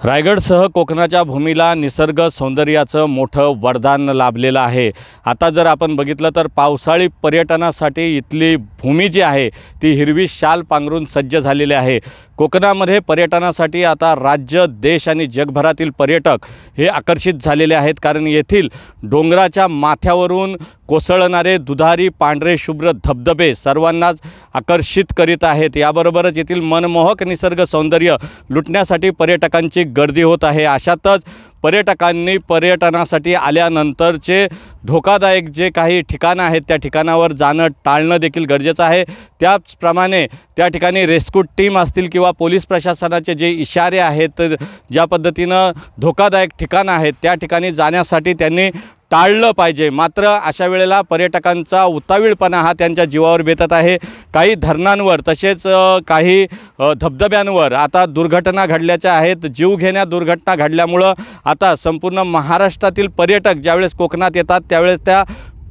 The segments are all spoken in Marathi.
रायगडसह कोकणाच्या भूमीला निसर्ग सौंदर्याचं मोठं वरदान लाभलेलं आहे। आता जर आपण बघितलं तर पावसाळी पर्यटनासाठी इथली भूमी जी आहे ती हिरवी शाल पांघरून सज्ज झालेली आहे। कोकणामध्ये पर्यटनासाठी आता राज्य, देश आणि जगभरातील पर्यटक हे आकर्षित झालेले आहेत, कारण येथील डोंगराच्या माथ्यावरून कोसळणारे दुधारी पांढरे शुभ्र धबधबे सर्वांनाच आकर्षित करीत आहेत। याबरोबरच येथील मनमोहक निसर्ग सौंदर्य लुटण्यासाठी पर्यटकांची गर्दी होत आहे। अशातच पर्यटकांनी पर्यटनासाठी आल्यानंतरचे धोकादायक जे काही ठिकाणं आहेत त्या ठिकाणावर जाणं टाळणं देखील गरजेचं आहे। त्याचप्रमाणे त्या ठिकाणी रेस्क्यू टीम असतील किंवा पोलीस प्रशासनाचे जे इशारे आहेत, ज्या पद्धतीनं धोकादायक ठिकाणं आहेत त्या ठिकाणी जाण्यासाठी त्यांनी टाळलं पाहिजे। मात्र अशा वेळेला पर्यटकांचा उतावीळपणा हा त्यांच्या जीवावर बेतत आहे। काही धरणांवर तसेच काही धबधब्यांवर आता दुर्घटना घडल्याच्या आहेत। जीवघेण्या दुर्घटना घडल्यामुळं आता संपूर्ण महाराष्ट्रातील पर्यटक ज्यावेळेस कोकणात येतात त्यावेळेस त्या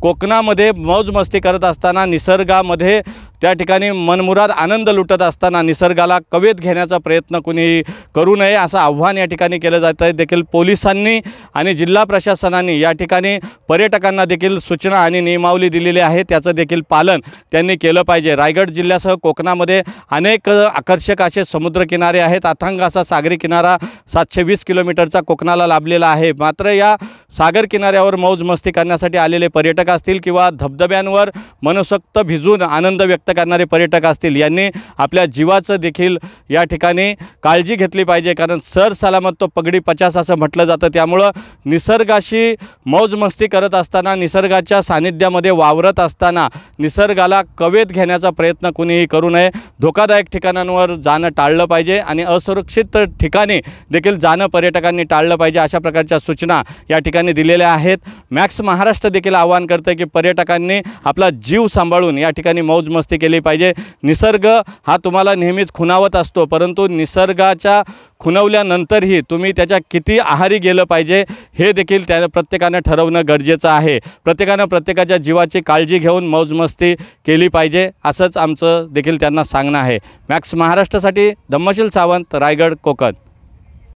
कोकणामध्ये मौजमस्ती करत असताना, निसर्गामध्ये त्या ठिकाणी मनमुराद आनंद लुटत असताना निसर्गाला कवेत घेण्याचा प्रयत्न कुणी करू नये असं आव्हान या ठिकाणी केलं जातं आहे। देखील पोलिसांनी आणि जिल्हा प्रशासनाने या ठिकाणी पर्यटकांना देखील सूचना आणि नियमावली दिलेली आहे, त्याचं देखील पालन त्यांनी केलं पाहिजे। रायगड जिल्ह्यासह कोकणामध्ये अनेक आकर्षक असे समुद्रकिनारे आहेत। अथांग असा सागरी किनारा 720 किलोमीटरचा कोकणाला लाभलेला आहे। मात्र या सागर किनाऱ्यावर मौजमस्ती करण्यासाठी आलेले पर्यटक असतील किंवा धबधब्यांवर मनसोक्त भिजून आनंद व्यक्त करणारे पर्यटक असतील, यांनी आपल्या जीवाचं देखील या ठिकाणी काळजी घेतली पाहिजे, कारण सर सलामत तो पगडी 50 असं म्हटलं जातं। त्यामुळं निसर्गाशी मौजमस्ती करत असताना, निसर्गाच्या सानिध्यामध्ये वावरत असताना निसर्गाला कवेत घेण्याचा प्रयत्न कुणीही करू नये। धोकादायक ठिकाणांवर जाणं टाळलं पाहिजे आणि असुरक्षित ठिकाणी देखील जाणं पर्यटकांनी टाळलं पाहिजे, अशा प्रकारच्या सूचना या ठिकाणी दिलेल्या आहेत। मॅक्स महाराष्ट्र देखील आवाहन करते की पर्यटकांनी आपला जीव सांभाळून या ठिकाणी मौजमस्ती केली पाहिजे। निसर्ग हा तुम्हाला नेहमीच खुणावत असतो, परंतु निसर्गाच्या खुणवल्यानंतरही तुम्ही त्याच्या किती आहारी गेलं पाहिजे हे देखील त्या प्रत्येकाने ठरवणं गरजेचं आहे। प्रत्येकानं प्रत्येकाच्या जीवाची काळजी घेऊन मौजमस्ती केली पाहिजे, असंच आमचं देखील त्यांना सांगणं आहे। मॅक्स महाराष्ट्रासाठी धम्मशील सावंत, रायगड, कोकण।